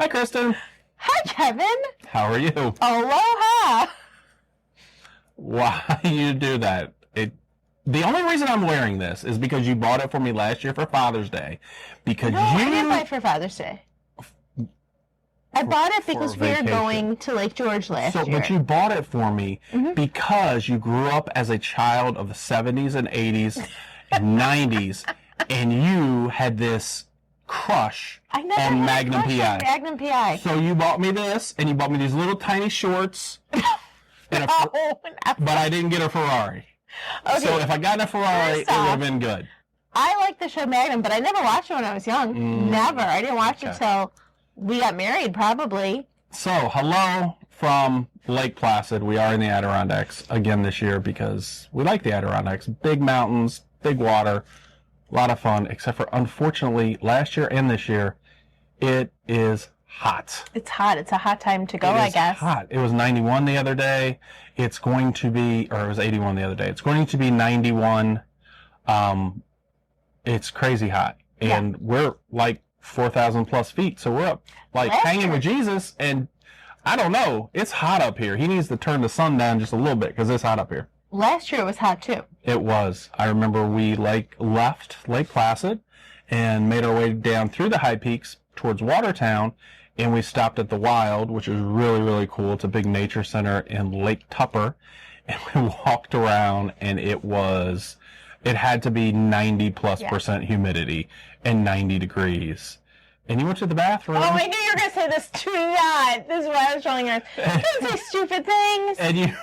Hi, Kristen. Hi, Kevin. How are you? Aloha. Why you do that? The only reason I'm wearing this is because you bought it for me last year for Father's Day. Because I didn't buy it for Father's Day. I bought it because we were going to Lake George last year. But you bought it for me because you grew up as a child of the 70s and 80s and 90s, and you had this crush on Magnum PI. Magnum PI. So you bought me this, and you bought me these little tiny shorts, but I didn't get a Ferrari. Okay. So if I got a Ferrari, it would have been good. I like the show Magnum, but I never watched it when I was young. Never. I didn't watch it till we got married, probably. So, hello from Lake Placid. We are in the Adirondacks again this year because we like the Adirondacks. Big mountains, big water, a lot of fun, except for, unfortunately, last year and this year, it is hot. It's hot. It's a hot time to go, I guess. It's hot. It was 91 the other day. It's going to be, or it was 81 the other day. It's going to be 91. It's crazy hot. And we're like 4,000 plus feet. So we're up, like, hanging with Jesus. And I don't know. It's hot up here. He needs to turn the sun down just a little bit because it's hot up here. Last year it was hot too. It was. I remember we left Lake Placid and made our way down through the high peaks towards Watertown. And we stopped at the Wild, which is really, really cool. It's a big nature center in Lake Tupper. And we walked around, and it had to be 90+% humidity and 90 degrees. And you went to the bathroom. Oh, I knew you were going to say this. Do not. This is why I was showing her. Don't say stupid things. And you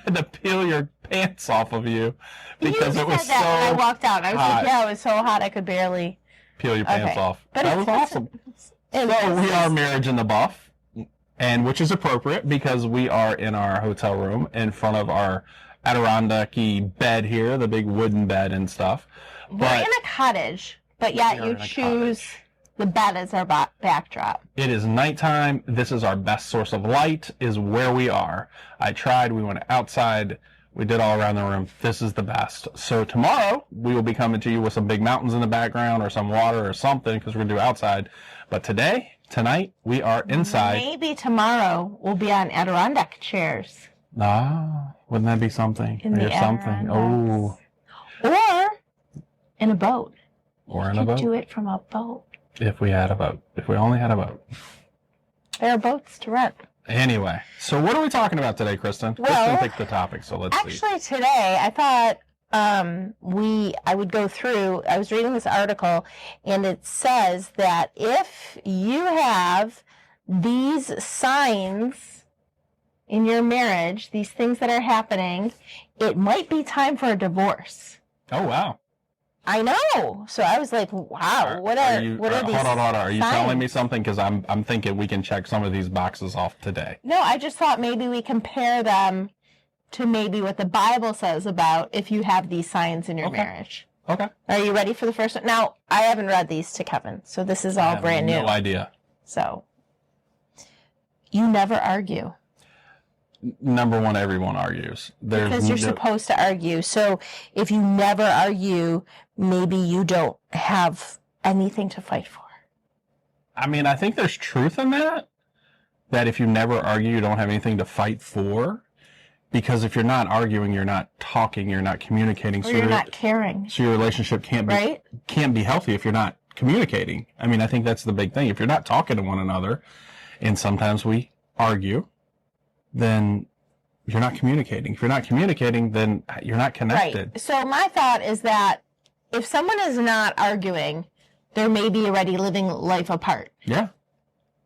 had to peel your pants off of you because it was so hot. When I walked out. I was like, yeah, it was so hot I could barely peel your pants off. But that was awesome. So we are Marriage in the Buff, and which is appropriate because we are in our hotel room in front of our Adirondack-y bed here, the big wooden bed and stuff. We're in a cottage, but yet you choose the bed as our backdrop. It is nighttime. This is our best source of light, is where we are. I tried. We went outside. We did all around the room. This is the best. So tomorrow, we will be coming to you with some big mountains in the background or some water or something because we're going to do outside. But tonight, we are inside. Maybe tomorrow we'll be on Adirondack chairs. Ah, wouldn't that be something? In the something. Oh. Or in a boat. Or in a boat. Do it from a boat. If we had a boat. If we only had a boat. There are boats to rent. Anyway, so what are we talking about today, Kristen? Well, Kristen picked the topic, so let's see. Actually, today, I thought I would go through, I was reading this article, and it says that if you have these signs in your marriage, these things that are happening, it might be time for a divorce. Oh, wow. I know. So I was like, wow, what are these Hold on. Are you signs? telling me something? Because I'm thinking we can check some of these boxes off today. No, I just thought maybe we compare them to maybe what the Bible says about if you have these signs in your marriage. Okay. Are you ready for the first one? Now, I haven't read these to Kevin, so this is all brand new. No idea. So, you never argue. Number one, everyone argues. Because you're supposed to argue. So, if you never argue, maybe you don't have anything to fight for. I mean, I think there's truth in that. That if you never argue, you don't have anything to fight for. Because if you're not arguing, you're not talking, you're not communicating. Or you're not caring. So your relationship can't be healthy if you're not communicating. I mean, I think that's the big thing. If you're not talking to one another, and sometimes we argue, then you're not communicating. If you're not communicating, then you're not connected. Right. So my thought is that if someone is not arguing, they're maybe already living life apart. Yeah.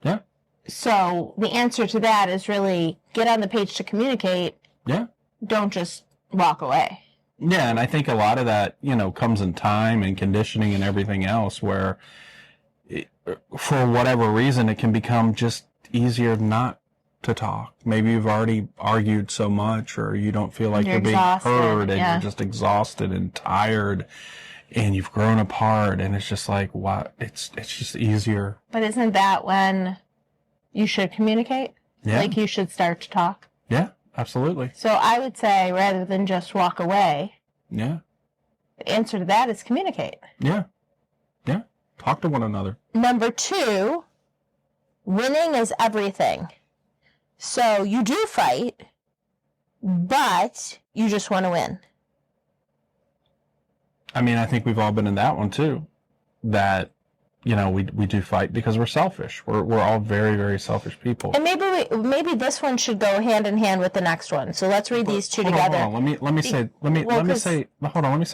Yeah. So the answer to that is really get on the page to communicate. Yeah. Don't just walk away. Yeah, and I think a lot of that, comes in time and conditioning and everything else where for whatever reason, it can become just easier not to talk. Maybe you've already argued so much or you don't feel like you're being heard and you're just exhausted and tired and you've grown apart and it's just like, wow, it's just easier. But isn't that when you should communicate? Yeah. Like you should start to talk? Yeah, absolutely. So I would say rather than just walk away, yeah, the answer to that is communicate. Yeah. Yeah. Talk to one another. Number 2, winning is everything. So you do fight, but you just want to win. I mean, I think we've all been in that one too. That, you know, we do fight because we're selfish. We're all very, very selfish people. And maybe this one should go hand in hand with the next one. So let's read these two together. Hold on. Let me say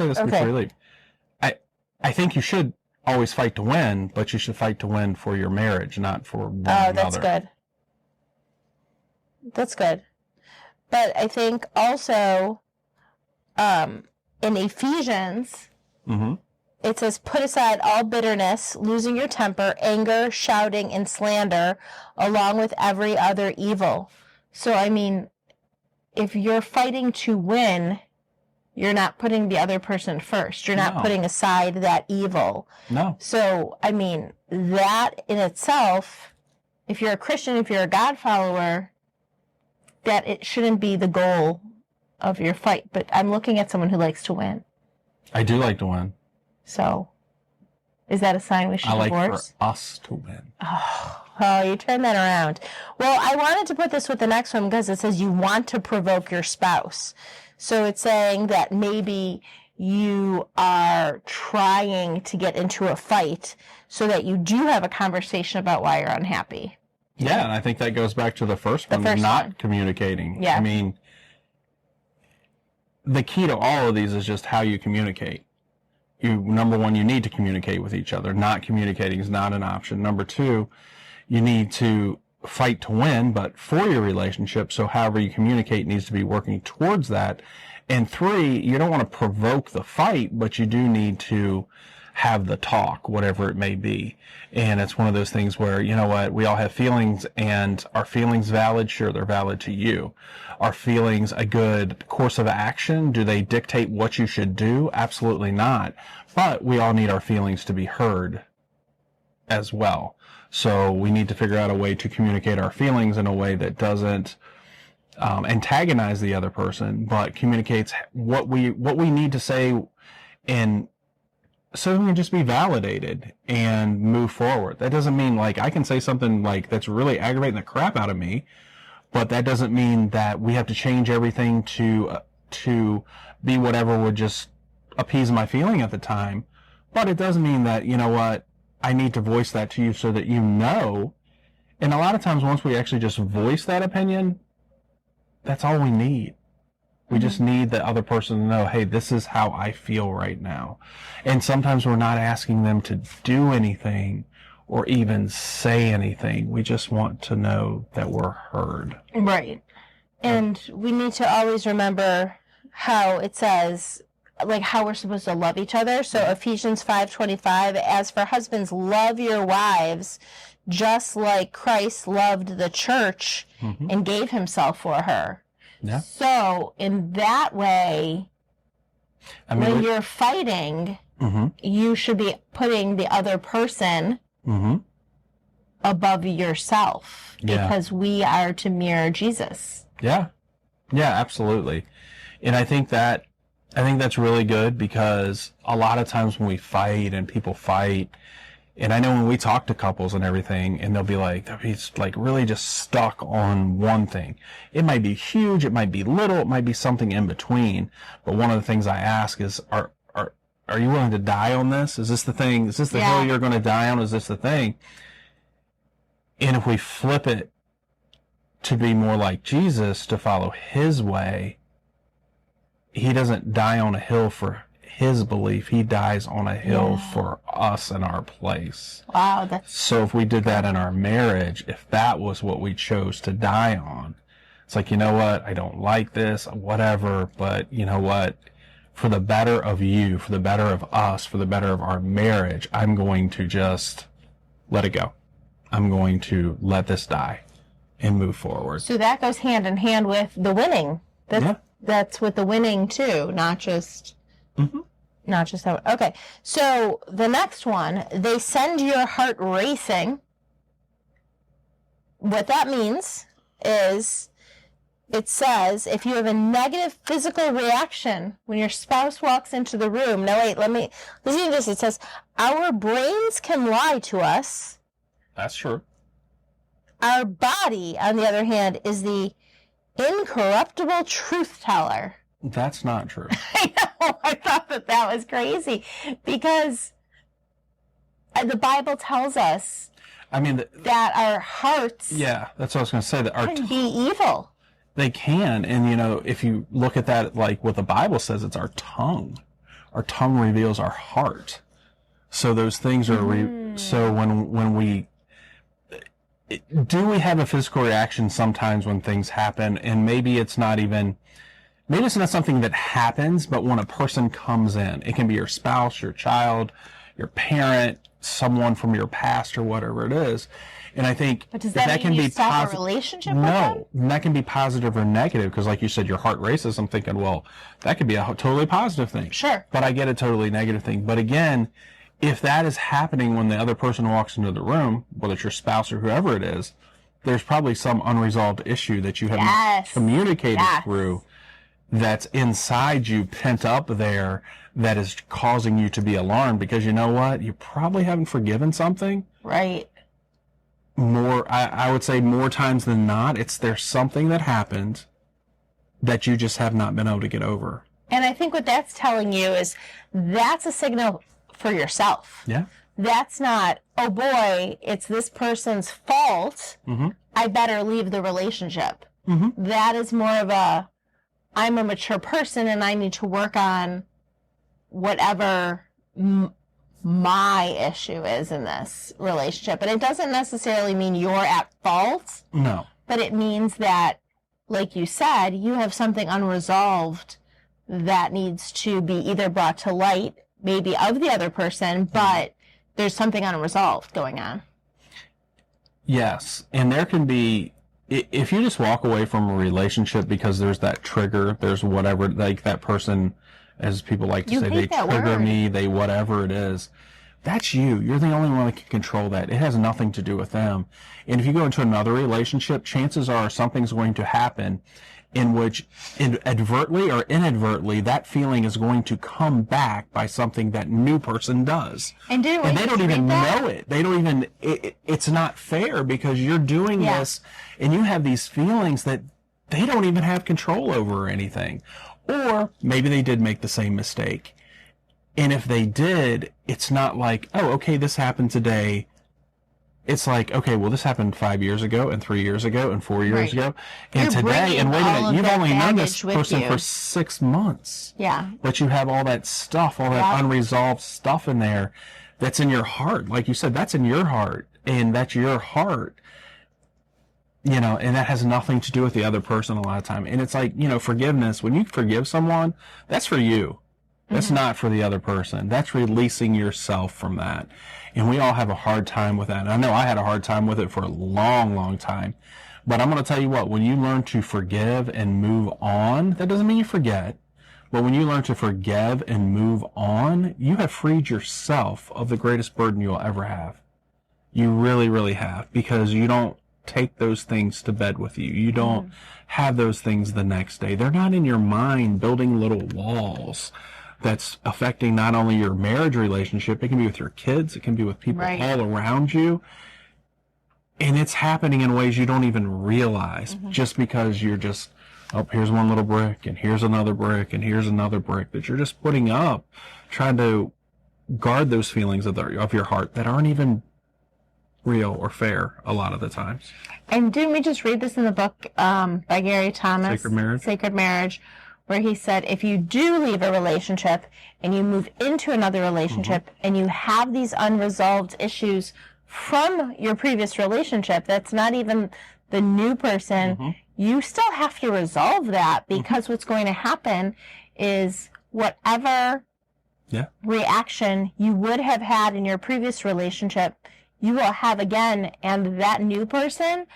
this before you leave. I think you should always fight to win, but you should fight to win for your marriage, not for one another. Oh, that's good. That's good. But I think also in Ephesians, it says, put aside all bitterness, losing your temper, anger, shouting, and slander, along with every other evil. So, I mean, if you're fighting to win, you're not putting the other person first. You're not putting aside that evil. No. So, I mean, that in itself, if you're a Christian, if you're a God follower, that it shouldn't be the goal of your fight. But I'm looking at someone who likes to win. I do like to win. So, is that a sign we should divorce? I like for us to win. Oh, you turned that around. Well, I wanted to put this with the next one because it says you want to provoke your spouse. So it's saying that maybe you are trying to get into a fight so that you do have a conversation about why you're unhappy. Yeah, and I think that goes back to the first one, not communicating. Yeah. I mean, the key to all of these is just how you communicate. Number one, you need to communicate with each other. Not communicating is not an option. Number two, you need to fight to win, but for your relationship. So however you communicate needs to be working towards that. And three, you don't want to provoke the fight, but you do need to have the talk, whatever it may be. And it's one of those things where, you know what, we all have feelings, and are feelings valid? Sure, they're valid to you. Are feelings a good course of action? Do they dictate what you should do? Absolutely not. But we all need our feelings to be heard as well. So we need to figure out a way to communicate our feelings in a way that doesn't antagonize the other person, but communicates what we need to say, and so we can just be validated and move forward. That doesn't mean, like, I can say something like that's really aggravating the crap out of me, but that doesn't mean that we have to change everything to be whatever would just appease my feeling at the time. But it does mean that, you know what, I need to voice that to you so that you know. And a lot of times once we actually just voice that opinion, that's all we need. We just need the other person to know, hey, this is how I feel right now. And sometimes we're not asking them to do anything or even say anything. We just want to know that we're heard. Right. And we need to always remember how it says, like, how we're supposed to love each other. So Ephesians 5:25, as for husbands, love your wives just like Christ loved the church and gave himself for her. Yeah. So in that way, when you're fighting, you should be putting the other person above yourself, because we are to mirror Jesus. Yeah. Yeah, absolutely. And I think that's really good, because a lot of times when we fight and people fight, and I know when we talk to couples and everything, and they'll be really just stuck on one thing. It might be huge, it might be little, it might be something in between. But one of the things I ask is, are you willing to die on this? Is this the thing? Is this the hill you're going to die on? Is this the thing? And if we flip it to be more like Jesus, to follow his way, he doesn't die on a hill for his belief. He dies on a hill for us in our place. Wow. So if we did that in our marriage, if that was what we chose to die on, it's like, you know what, I don't like this, whatever, but you know what, for the better of you, for the better of us, for the better of our marriage, I'm going to just let it go. I'm going to let this die and move forward. So that goes hand in hand with the winning. That's with the winning too, not just... Not just how. Okay, so the next one, they send your heart racing. What that means is, it says, if you have a negative physical reaction when your spouse walks into the room. Now wait, listen to this. It says, our brains can lie to us. That's true. Our body, on the other hand, is the incorruptible truth teller. That's not true. I know. I thought that was crazy because the Bible tells us that our hearts that's what I was going to say. That our can be evil. They can. And, if you look at that, like what the Bible says, it's our tongue. Our tongue reveals our heart. So those things are, so when we, do we have a physical reaction sometimes when things happen? And maybe it's not something that happens, but when a person comes in, it can be your spouse, your child, your parent, someone from your past, or whatever it is. And I think but does that mean you stop a relationship with them? No, that can be positive or negative, because like you said, your heart races. I'm thinking, well, that could be a totally positive thing. Sure. But I get a totally negative thing. But again, if that is happening when the other person walks into the room, whether it's your spouse or whoever it is, there's probably some unresolved issue that you haven't communicated through, that's inside you, pent up there, that is causing you to be alarmed, because you know what? You probably haven't forgiven something. Right. I would say more times than not, there's something that happened that you just have not been able to get over. And I think what that's telling you is that's a signal for yourself. Yeah. That's not, oh boy, it's this person's fault. Mm-hmm. I better leave the relationship. Mm-hmm. That is more of I'm a mature person and I need to work on whatever my issue is in this relationship. And it doesn't necessarily mean you're at fault. No. But it means that, like you said, you have something unresolved that needs to be either brought to light, maybe of the other person, but there's something unresolved going on. Yes. And there can be, if you just walk away from a relationship because there's that trigger, there's whatever, like that person, as people like to say, they trigger me, they whatever it is, that's you. You're the only one that can control that. It has nothing to do with them. And if you go into another relationship, chances are something's going to happen in which advertently or inadvertently that feeling is going to come back by something that new person does. And they don't even know it. They don't even, it's not fair, because you're doing this and you have these feelings that they don't even have control over or anything. Or maybe they did make the same mistake. And if they did, it's not like, oh, okay, this happened today. It's like, okay, well, this happened 5 years ago and 3 years ago and 4 years ago. And today, and wait a minute, you've only known this person for 6 months. Yeah. But you have all that stuff, all that unresolved stuff in there that's in your heart. Like you said, that's in your heart. And that's your heart. And that has nothing to do with the other person a lot of time. And it's like, forgiveness, when you forgive someone, that's for you. That's not for the other person. That's releasing yourself from that. And we all have a hard time with that. And I know I had a hard time with it for a long, long time. But I'm going to tell you what, when you learn to forgive and move on, that doesn't mean you forget. But when you learn to forgive and move on, you have freed yourself of the greatest burden you'll ever have. You really, really have. Because you don't take those things to bed with you. You don't have those things the next day. They're not in your mind building little walls that's affecting not only your marriage relationship, it can be with your kids, it can be with people all around you. And it's happening in ways you don't even realize, just because you're just, oh, here's one little brick, and here's another brick, and here's another brick that you're just putting up, trying to guard those feelings of your heart that aren't even real or fair a lot of the times. And didn't we just read this in the book by Gary Thomas? Sacred Marriage, where he said, if you do leave a relationship and you move into another relationship and you have these unresolved issues from your previous relationship, that's not even the new person, you still have to resolve that, because what's going to happen is whatever reaction you would have had in your previous relationship, you will have again, and that new person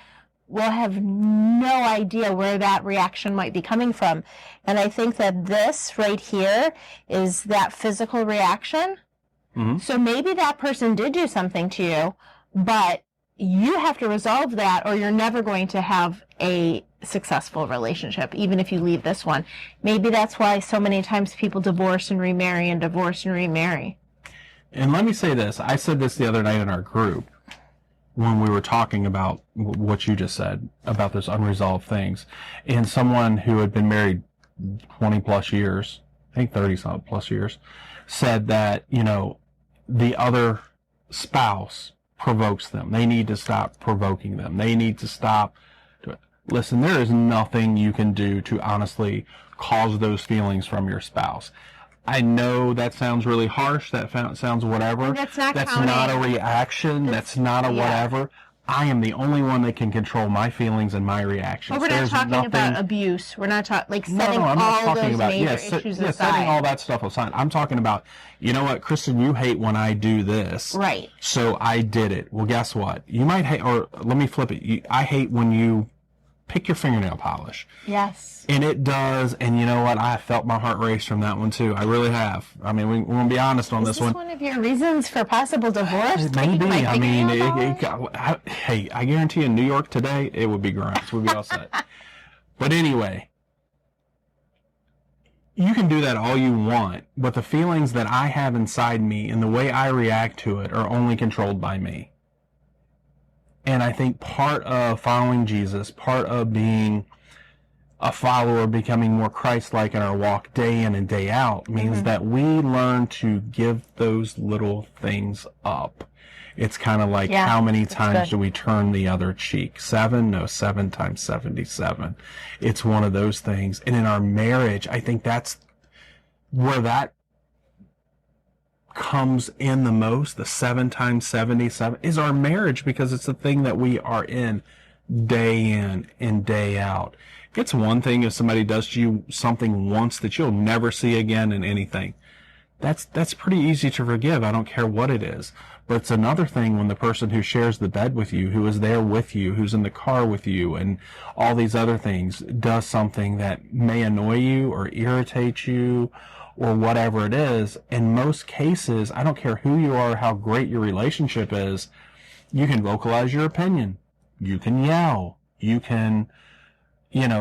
will have no idea where that reaction might be coming from. And I think that this right here is that physical reaction. So maybe that person did do something to you, but you have to resolve that, or you're never going to have a successful relationship, even if you leave this one. Maybe that's why so many times people divorce and remarry and divorce and remarry. And let me say this. I said this the other night in our group. when we were talking about what you just said about those unresolved things, and someone who had been married 20 plus years, I think 30 some plus years, said that, you know, the other spouse provokes them. They need to stop provoking them. They need to stop. Listen, there is nothing you can do to honestly cause those feelings from your spouse. I know that sounds really harsh. That sounds whatever. That's not a reaction. That's not a whatever. I am the only one that can control my feelings and my reactions. Well, we're not talking about abuse. We're not talking like setting all those major issues aside. Setting all that stuff aside. I'm talking about, you know what, Kristen, you hate when I do this. Right. So I did it. Well, guess what? You might hate, or let me flip it. I hate when you pick your fingernail polish. Yes. And it does, and you know what? I felt my heart race from that one too. I really have. I mean, we're going to be honest on this one. Is this one of your reasons for possible divorce? Maybe. I mean, hey, I guarantee in New York today, it would be gross. We'd be all set. But anyway, you can do that all you want, but the feelings that I have inside me and the way I react to it are only controlled by me. And I think part of following Jesus, part of being a follower, becoming more Christ-like in our walk day in and day out, means that we learn to give those little things up. It's kind of like, how many times do we turn the other cheek? 7? No, 7 times 77. It's one of those things. And in our marriage, I think that's where that comes in the most. The 7 times 77 is our marriage, because it's the thing that we are in and day out. It's one thing if somebody does to you something once that you'll never see again in anything. That's pretty easy to forgive. I don't care what it is. But it's another thing when the person who shares the bed with you, who is there with you, who's in the car with you, and all these other things, does something that may annoy you or irritate you or whatever it is. In most cases, I don't care who you are, how great your relationship is, you can vocalize your opinion. You can yell. You can,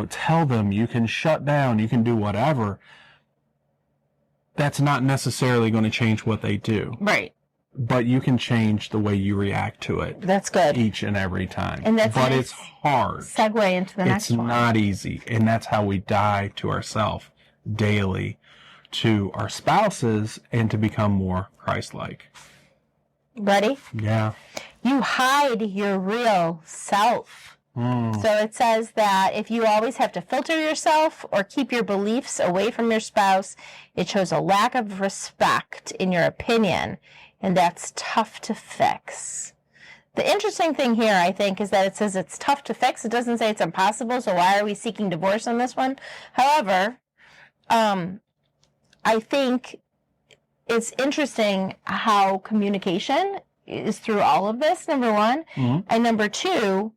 tell them. You can shut down. You can do whatever. That's not necessarily going to change what they do. Right. But you can change the way you react to it. That's good. Each and every time. And that's but it's hard. Segue into the next one. It's not easy. And that's how we die to ourselves daily, to our spouses, and to become more Christ-like. Ready? Yeah. You hide your real self. So it says that if you always have to filter yourself or keep your beliefs away from your spouse, it shows a lack of respect in your opinion, and that's tough to fix. The interesting thing here, I think, is that it says it's tough to fix. It doesn't say it's impossible, so why are we seeking divorce on this one? However, I think it's interesting how communication is through all of this, number one. And number two,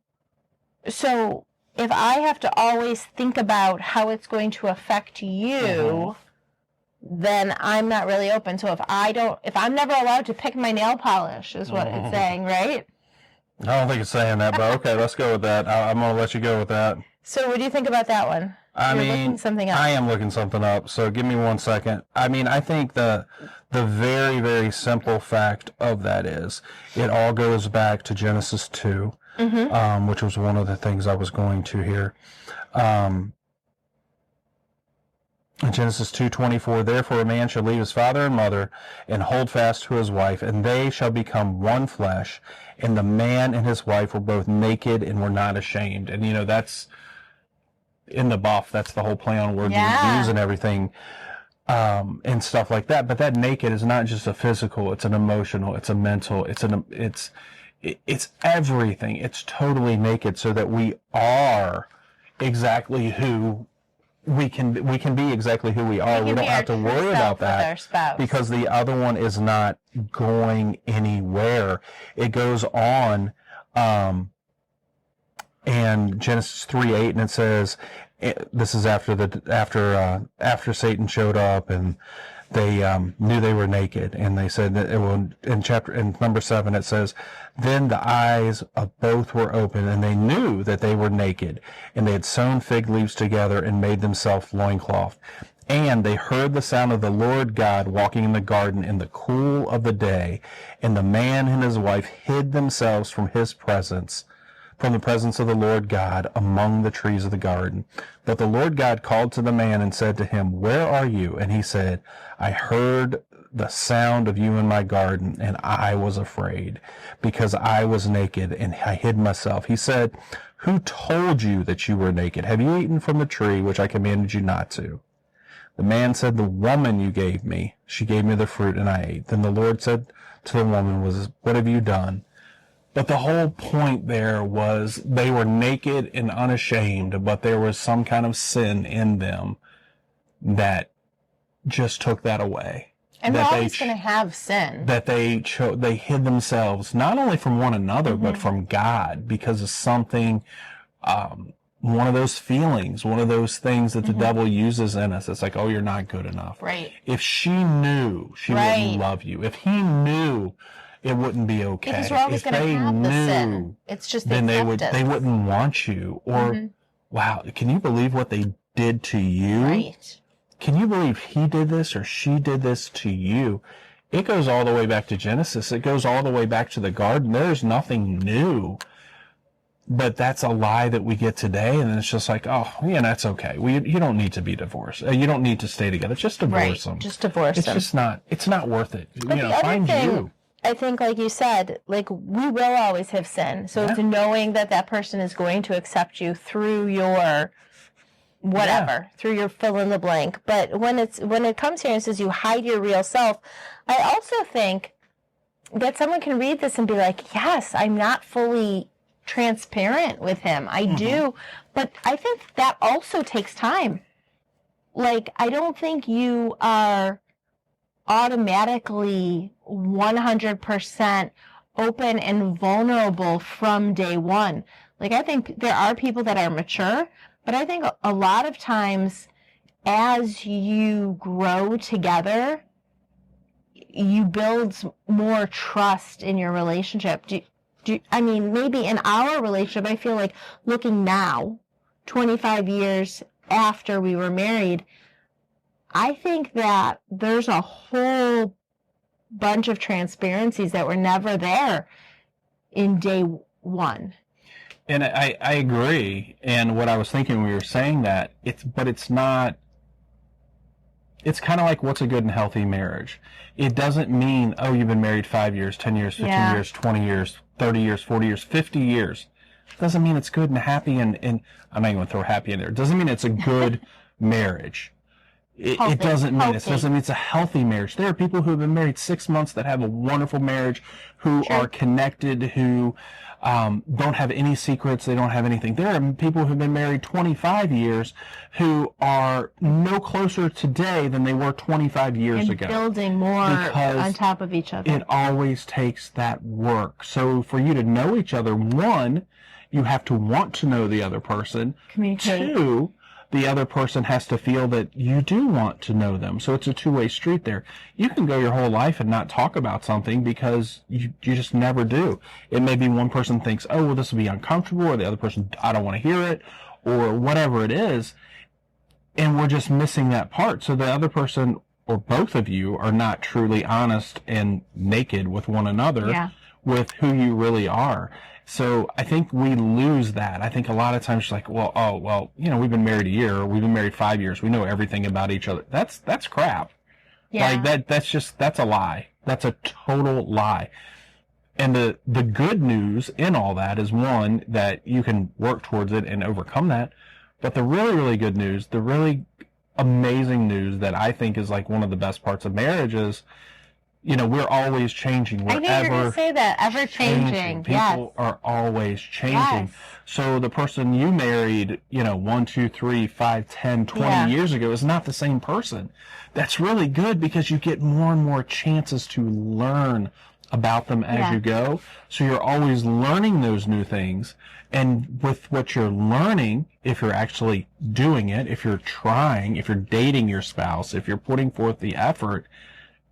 so if I have to always think about how it's going to affect you, then I'm not really open. So if I'm never allowed to pick my nail polish, is what it's saying, right? I don't think it's saying that, but okay, let's go with that. I'm going to let you go with that. So what do you think about that one? You're looking something up. I am looking something up, so give me 1 second. I mean, I think the very, very simple fact of that is it all goes back to Genesis 2. Which was one of the things I was going to here. Genesis 2:24, therefore a man shall leave his father and mother and hold fast to his wife, and they shall become one flesh, and the man and his wife were both naked and were not ashamed. And, that's in the buff. That's the whole play on words you use and everything. And stuff like that. But that naked is not just a physical, it's an emotional, it's a mental, it's everything. It's totally naked, so that we are exactly who we can be exactly who we are. We don't have to worry about that because the other one is not going anywhere. It goes on, and Genesis 3:8, and it says, this is after Satan showed up and they knew they were naked, and they said that in number 7 it says, then the eyes of both were open, and they knew that they were naked, and they had sewn fig leaves together and made themselves loincloth. And they heard the sound of the Lord God walking in the garden in the cool of the day, and the man and his wife hid themselves from the presence of the Lord God among the trees of the garden. But the Lord God called to the man and said to him, "Where are you?" And he said, "I heard the sound of you in my garden, and I was afraid, because I was naked, and I hid myself." He said, "Who told you that you were naked? Have you eaten from the tree which I commanded you not to?" The man said, "The woman you gave me, she gave me the fruit, and I ate." Then the Lord said to the woman, "What have you done?" But the whole point there was they were naked and unashamed, but there was some kind of sin in them that just took that away. And we're always going to have sin. That they hid themselves, not only from one another, but from God, because of something, one of those feelings, one of those things that the devil uses in us. It's like, oh, you're not good enough. Right. If she knew, she wouldn't love you. If he knew, it wouldn't be okay. Because we're always going to have the sin. It's just then they wouldn't want you. Or, wow, can you believe what they did to you? Right. Can you believe he did this or she did this to you? It goes all the way back to Genesis. It goes all the way back to the garden. There's nothing new. But that's a lie that we get today, and it's just like, oh, yeah, that's okay. You don't need to be divorced. You don't need to stay together. Just divorce them. Just divorce them. It's not worth it. But Find you. I think, like you said, like, we will always have sin. So it's knowing that person is going to accept you through your whatever, through your fill in the blank. But when it comes here and says you hide your real self, I also think that someone can read this and be like, yes, I'm not fully transparent with him. I do. But I think that also takes time. Like, I don't think you are automatically 100% open and vulnerable from day one. Like, I think there are people that are mature, but I think a lot of times as you grow together, you build more trust in your relationship. I mean, maybe in our relationship, I feel like looking now, 25 years after we were married, I think that there's a whole bunch of transparencies that were never there in day one. And I agree. And what I was thinking when we were saying that, it's kind of like, what's a good and healthy marriage? It doesn't mean, oh, you've been married 5 years, 10 years, 15 years, 20 years, 30 years, 40 years, 50 years. It doesn't mean it's good and happy, and I'm not even going to throw happy in there. It doesn't mean it's a good marriage. It doesn't mean it's a healthy marriage. There are people who have been married 6 months that have a wonderful marriage, who are connected, who don't have any secrets. They don't have anything. There are people who've been married 25 years who are no closer today than they were 25 years ago. And building more on top of each other. It always takes that work. So for you to know each other, one, you have to want to know the other person. Communicate. Two, the other person has to feel that you do want to know them. So it's a two-way street there. You can go your whole life and not talk about something because you just never do. It may be one person thinks, oh, well, this will be uncomfortable, or the other person, I don't want to hear it, or whatever it is. And we're just missing that part. So the other person, or both of you, are not truly honest and naked with one another with who you really are. So I think we lose that. I think a lot of times it's like, well, we've been married a year, or we've been married 5 years. We know everything about each other. That's crap. Yeah. Like that's a lie. That's a total lie. And the good news in all that is, one, that you can work towards it and overcome that. But the really, really good news, the really amazing news that I think is like one of the best parts of marriage is, we're always changing. I knew you were going to say that. Ever changing. People are always changing. Yes. So the person you married, 1, 2, 3, 5, 10, 20 years ago is not the same person. That's really good because you get more and more chances to learn about them as you go. So you're always learning those new things. And with what you're learning, if you're actually doing it, if you're trying, if you're dating your spouse, if you're putting forth the effort,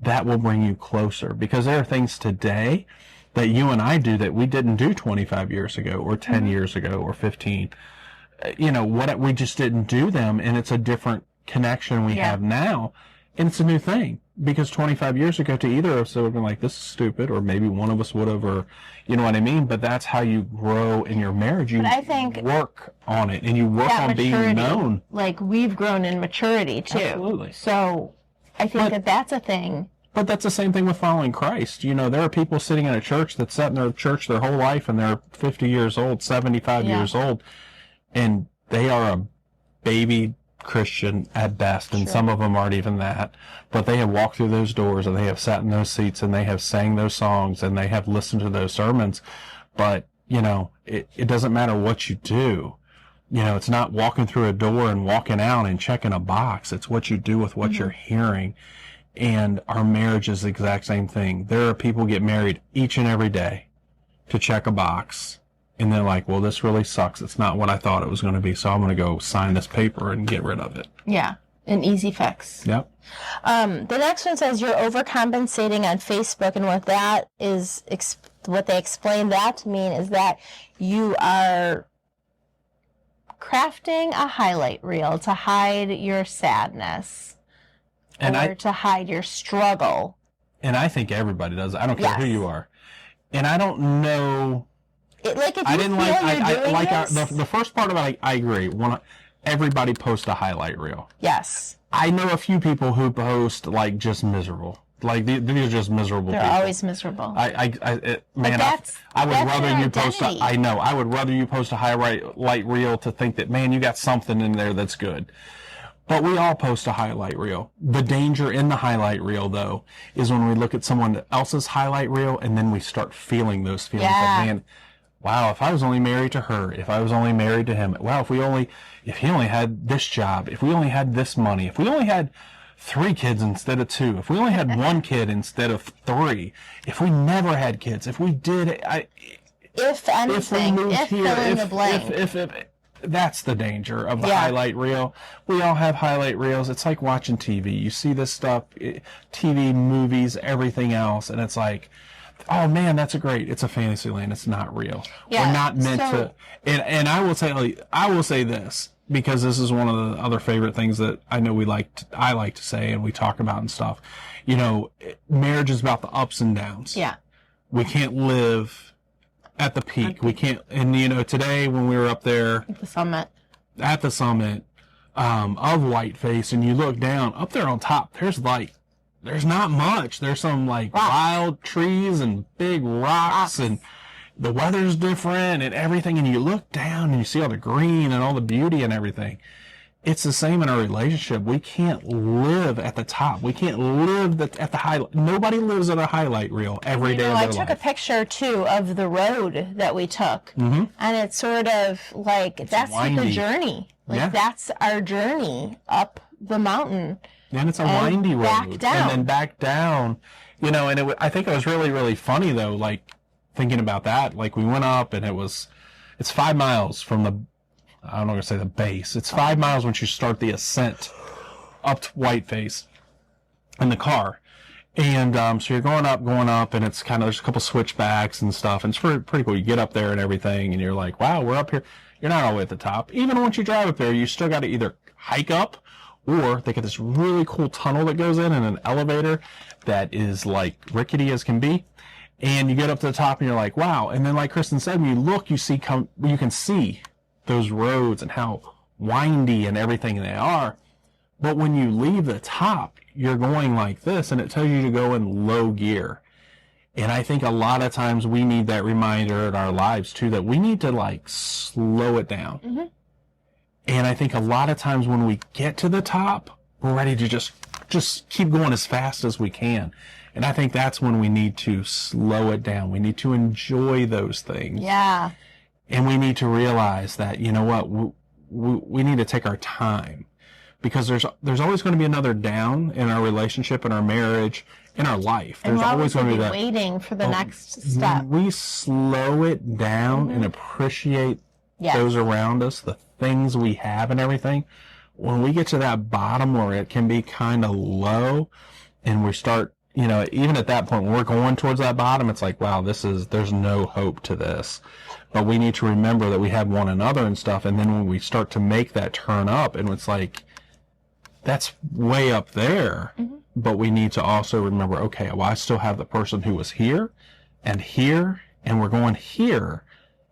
that will bring you closer, because there are things today that you and I do that we didn't do 25 years ago or 10 years ago or 15. We just didn't do them, and it's a different connection we have now. And it's a new thing, because 25 years ago to either of us would have been like, this is stupid, or maybe one of us would have, or you know what I mean? But that's how you grow in your marriage. You work on it, and you work on being known. Like, we've grown in maturity too. Absolutely. So I think that's a thing. But that's the same thing with following Christ. You know, there are people sitting in a church that sat in their church their whole life, and they're 50 years old, 75 years old, and they are a baby Christian at best, and some of them aren't even that, but they have walked through those doors, and they have sat in those seats, and they have sang those songs, and they have listened to those sermons. But, you know, it doesn't matter what you do. You know, it's not walking through a door and walking out and checking a box. It's what you do with what you're hearing. And our marriage is the exact same thing. There are people who get married each and every day to check a box. And they're like, well, this really sucks. It's not what I thought it was going to be. So I'm going to go sign this paper and get rid of it. Yeah. An easy fix. Yep. The next one says you're overcompensating on Facebook. And what that is, what they explain that to mean is that you are crafting a highlight reel to hide your sadness, or to hide your struggle. And I think everybody does. I don't care who you are. And I don't know. If you I didn't the first part of it. I agree. Everybody posts a highlight reel. Yes. I know a few people who post like just miserable. Like these are just miserable. They're people. Always miserable. I would rather you post. I would rather you post a highlight reel to think that, man, you got something in there that's good. But we all post a highlight reel. The danger in the highlight reel, though, is when we look at someone else's highlight reel and then we start feeling those feelings of, man, wow, if I was only married to her, if I was only married to him, wow, if he only had this job, if we only had this money, if we only had 3 kids instead of 2, if we only had 1 kid instead of 3, if we never had kids, if we did, if anything, that's the danger of the highlight reel. We all have highlight reels. It's like watching TV. You see this stuff, TV, movies, everything else, and it's like, oh man, that's it's a fantasy land. It's not real. Yeah, we're not meant to. And I will say this, because this is one of the other favorite things that I know I like to say and we talk about and stuff. You know, marriage is about the ups and downs. Yeah. We can't live at the peak. We can't, and you know, today when we were up there at the summit of Whiteface, and you look down up there on top, there's not much. There's some wild trees and big rocks, and the weather's different and everything. And you look down and you see all the green and all the beauty and everything. It's the same in our relationship. We can't live at the top. We can't live at the highlight. Nobody lives at a highlight reel every day of their life. I took a picture too of the road that we took, and it's sort of that's the journey. That's our journey up the mountain. And it's a windy road. And then back down. You know, and I think it was really, really funny though, thinking about that. We went up and it's 5 miles from I'm not going to say the base. It's 5 miles once you start the ascent up to Whiteface in the car. And so you're going up, and it's there's a couple switchbacks and stuff. And it's pretty cool. You get up there and everything, and you're like, wow, we're up here. You're not all the way at the top. Even once you drive up there, you still got to either hike up, or they get this really cool tunnel that goes in and an elevator that is rickety as can be. And you get up to the top, and you're like, wow. And then like Kristen said, when you look, you can see those roads and how windy and everything they are. But when you leave the top, you're going like this, and it tells you to go in low gear. And I think a lot of times we need that reminder in our lives too, that we need to slow it down. Mm-hmm. And I think a lot of times when we get to the top, we're ready to just keep going as fast as we can. And I think that's when we need to slow it down. We need to enjoy those things. Yeah. And we need to realize that, you know what, we need to take our time, because there's always going to be another down in our relationship, in our marriage, in our life. There's always going to be waiting for the next step. When we slow it down and appreciate those around us, the things we have and everything, when we get to that bottom where it can be kind of low, and we start, you know, even at that point when we're going towards that bottom, it's like, wow, there's no hope to this. But we need to remember that we have one another and stuff. And then when we start to make that turn up, and it's like, that's way up there. Mm-hmm. But we need to also remember, okay, well, I still have the person who was here, and we're going here,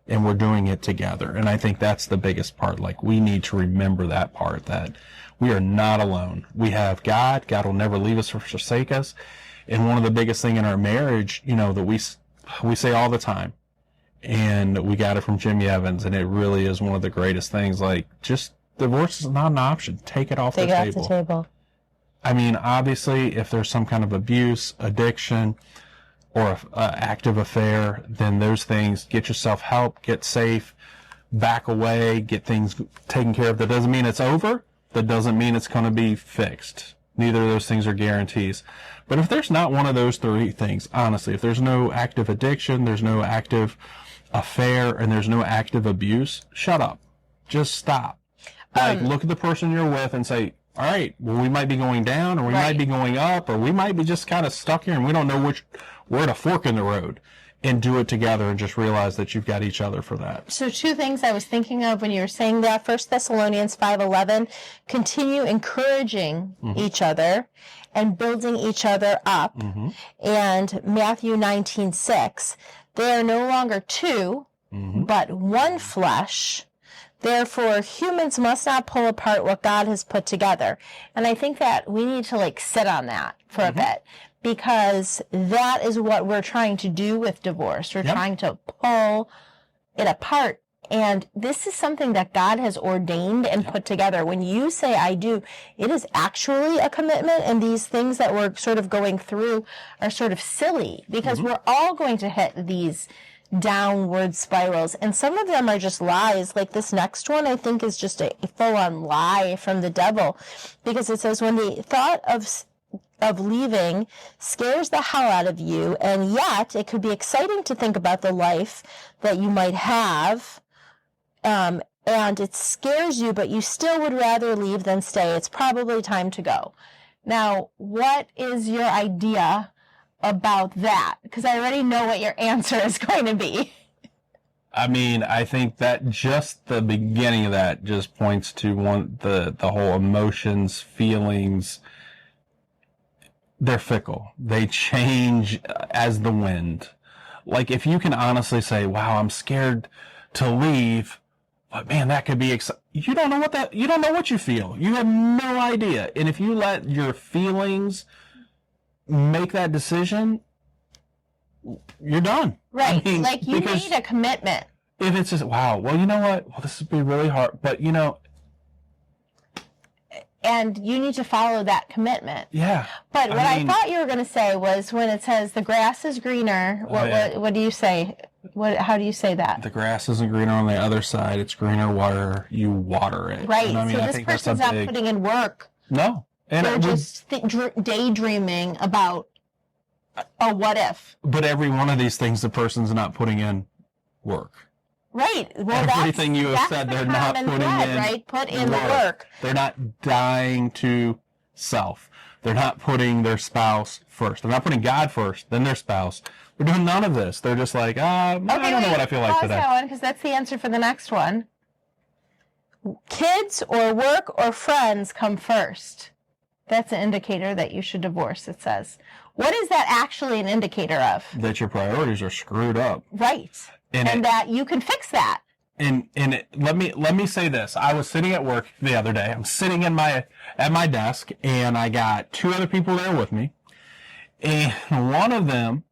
and we're doing it together. And I think that's the biggest part. Like, we need to remember that part, that we are not alone. We have God. God will never leave us or forsake us. And one of the biggest thing in our marriage, you know, that we say all the time, and we got it from Jimmy Evans, and it really is one of the greatest things. Like, just divorce is not an option. Take it off the table. Take it off the table. I mean, obviously, if there's some kind of abuse, addiction, or active affair, then those things, get yourself help, get safe, back away, get things taken care of. That doesn't mean it's over. That doesn't mean it's going to be fixed. Neither of those things are guarantees. But if there's not one of those three things, honestly, if there's no active addiction, there's no active affair, and there's no active abuse, shut up. Just stop. Like, look at the person you're with and say, all right, well, we might be going down, or we might be going up, or we might be just kind of stuck here, and we don't know we're at a fork in the road. And do it together, and just realize that you've got each other for that. So 2 things I was thinking of when you were saying that. 1 Thessalonians 5:11, continue encouraging each other and building each other up. And Matthew 19:6, they are no longer 2, but one flesh. Therefore, humans must not pull apart what God has put together. And I think that we need to sit on that for a bit, because that is what we're trying to do with divorce. We're trying to pull it apart. And this is something that God has ordained and put together. When you say I do, it is actually a commitment. And these things that we're sort of going through are sort of silly, because we're all going to hit these downward spirals, and some of them are just lies. Like this next one, I think, is just a full-on lie from the devil, because it says, when the thought of leaving scares the hell out of you, and yet it could be exciting to think about the life that you might have, and it scares you, but you still would rather leave than stay. It's probably time to go. Now, what is your idea about that? Because I already know what your answer is going to be. I mean, I think that just the beginning of that just points to the whole emotions, feelings. They're fickle. They change as the wind. Like, if you can honestly say, wow, I'm scared to leave, but man, that could be exciting. You don't know what you feel. You have no idea. And if you let your feelings make that decision, you're done. Right. I mean, like, you made a commitment. If it's just, wow, well, you know what? Well, this would be really hard, but and you need to follow that commitment. Yeah. But what I thought you were going to say was, when it says the grass is greener, what do you say? How do you say that? The grass isn't greener on the other side. It's greener where you water it. Right. And So this person's not putting in work. No. And they're just daydreaming about a what if. But every one of these things, the person's not putting in work. Right. Well, everything you have said, they're not putting in. Right. Put in the work. They're not dying to self. They're not putting their spouse first. They're not putting God first, then their spouse. They're doing none of this. They're just like, I don't know what I feel like today. That one, because that's the answer for the next one. Kids or work or friends come first. That's an indicator that you should divorce, it says. What is that actually an indicator of? That your priorities are screwed up. Right. And that you can fix that. Let me say this. I was sitting at work the other day. I'm sitting at my desk, and I got 2 other people there with me. And one of them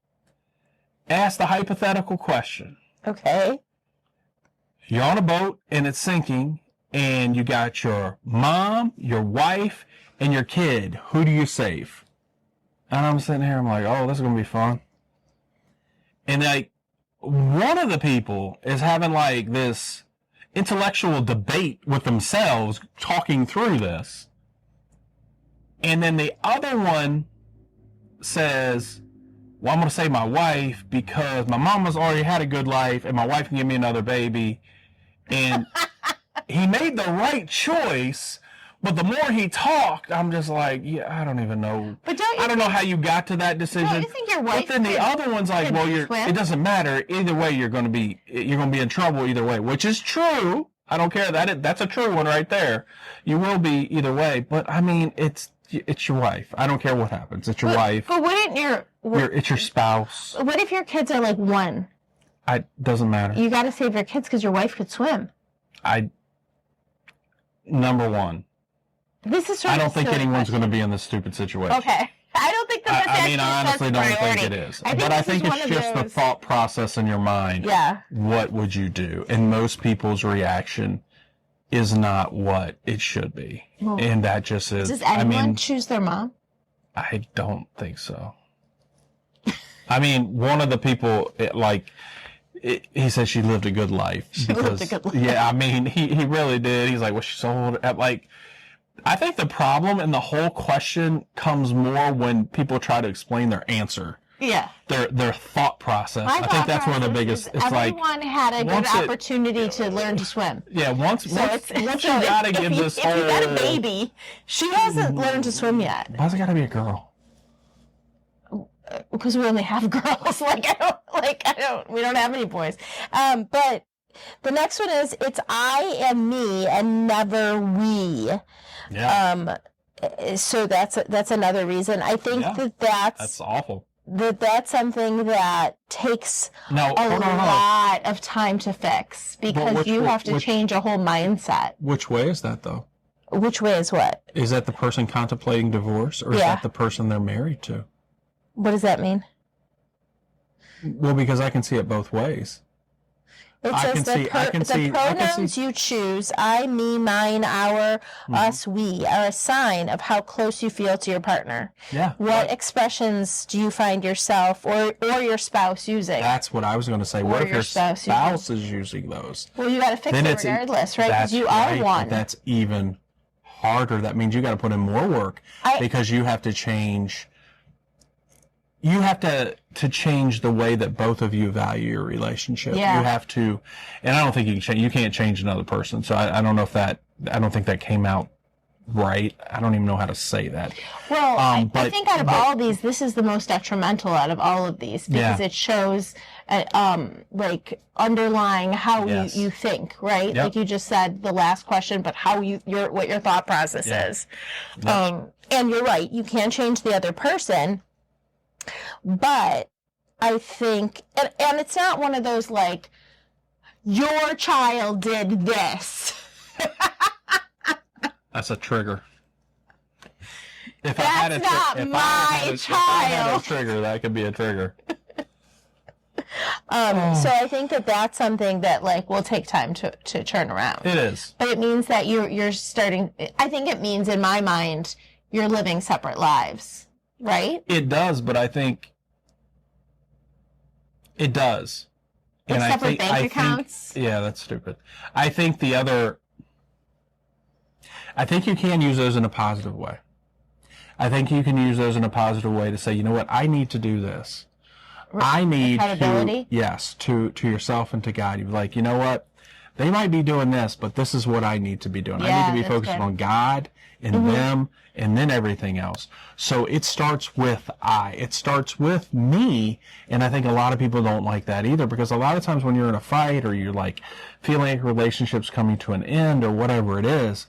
asked a hypothetical question. Okay. You're on a boat, and it's sinking, and you got your mom, your wife, and your kid. Who do you save? And I'm sitting here, I'm like, oh, this is going to be fun. And one of the people is having this intellectual debate with themselves, talking through this. And then the other one says, well, I'm going to save my wife because my mama's already had a good life and my wife can give me another baby. And he made the right choice. But the more he talked, I'm just like, yeah, I don't even know. But I don't know how you got to that decision. Don't you think your wife? But then the other one's like, well, it doesn't matter. Either way, you're going to be in trouble either way, which is true. I don't care. That's a true one right there. You will be either way. But, I mean, it's your wife. I don't care what happens. It's your wife. But wouldn't it's your spouse. What if your kids are like 1? Doesn't matter. You got to save your kids because your wife could swim. Number one. This is I don't think anyone's going to be in this stupid situation. Okay. I don't think that I mean, I honestly don't think it is. But I think it's just the thought process in your mind. Yeah. What would you do? And most people's reaction is not what it should be. Well, and that just is. Does anyone choose their mom? I don't think so. I mean, one of the people, he says she lived a good life. Lived a good life. Yeah, I mean, he really did. He's like, well, she's old. I think the problem in the whole question comes more when people try to explain their answer. Yeah. Their thought process. I think that's one of the biggest. It's everyone had a good opportunity to learn to swim. Yeah, once you got to give this whole... If you got a baby, she hasn't learned to swim yet. Why's it got to be a girl? Because we only have girls. We don't have any boys. But the next one is, it's I and me and never we. Yeah. So that's another reason. I think that's awful. That's something that takes a lot of time to fix, because you have to change a whole mindset. Which way is that, though? Which way is what? Is that the person contemplating divorce, or is that the person they're married to? What does that mean? Well, because I can see it both ways. It says the pronouns you choose, I, me, mine, our, us, we, are a sign of how close you feel to your partner. Yeah. What expressions do you find yourself or your spouse using? That's what I was going to say. What if your spouse is using those? Well, you got to fix it regardless, right? Because you are one. That's even harder. That means you got to put in more work, because you have to change. You have to change the way that both of you value your relationship. Yeah. You have to, and I don't think you can't change another person. So I don't know if I don't think that came out right. I don't even know how to say that. Well, I think out of all of these, this is the most detrimental out of all of these, because it shows, underlying how you think, right? Yep. Like you just said, the last question, but how what your thought process is. And you're right. You can change the other person. But I think, and it's not one of those your child did this. That's a trigger. That's not my child. If I had a trigger, that could be a trigger. So I think that's something that will take time to turn around. It is. But it means that you're starting, I think it means, in my mind, you're living separate lives, right? It does, but I think it does. Like separate bank accounts? Yeah, that's stupid. I think you can use those in a positive way. I think you can use those in a positive way to say, you know what, I need to do this. I need accountability? to yourself and to God. You're like, you know what, they might be doing this, but this is what I need to be doing. I need to be focused on God and them, and then everything else. So it starts with it starts with me, and I think a lot of people don't like that either, because a lot of times when you're in a fight, or you're feeling like a relationship's coming to an end, or whatever it is,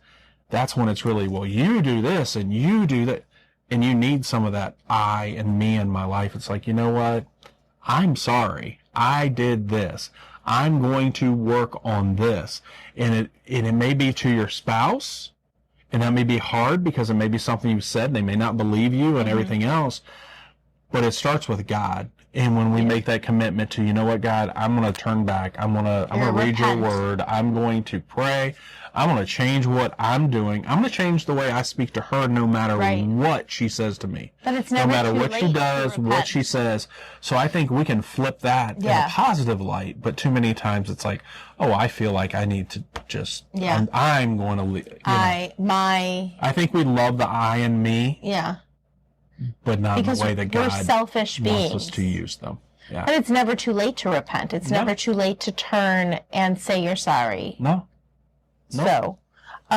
that's when it's really, well, you do this and you do that, and you need some of that I and me in my life. It's like, you know what, I'm sorry, I did this, I'm going to work on this, and it may be to your spouse. And that may be hard, because it may be something you said. They may not believe you and everything else. But it starts with God. And when we make that commitment to, you know what, God, I'm going to turn back. I'm going to read your word. I'm going to pray. I'm going to change what I'm doing. I'm going to change the way I speak to her, no matter what she says to me. But it's never no matter what she does, what she says. So I think we can flip that in a positive light. But too many times it's like, oh, I feel like I need to just, I'm going to, I think we love the I and me. Yeah. But not in the way that God selfish wants us to use them. Yeah. But it's never too late to repent. It's never too late to turn and say you're sorry. No. So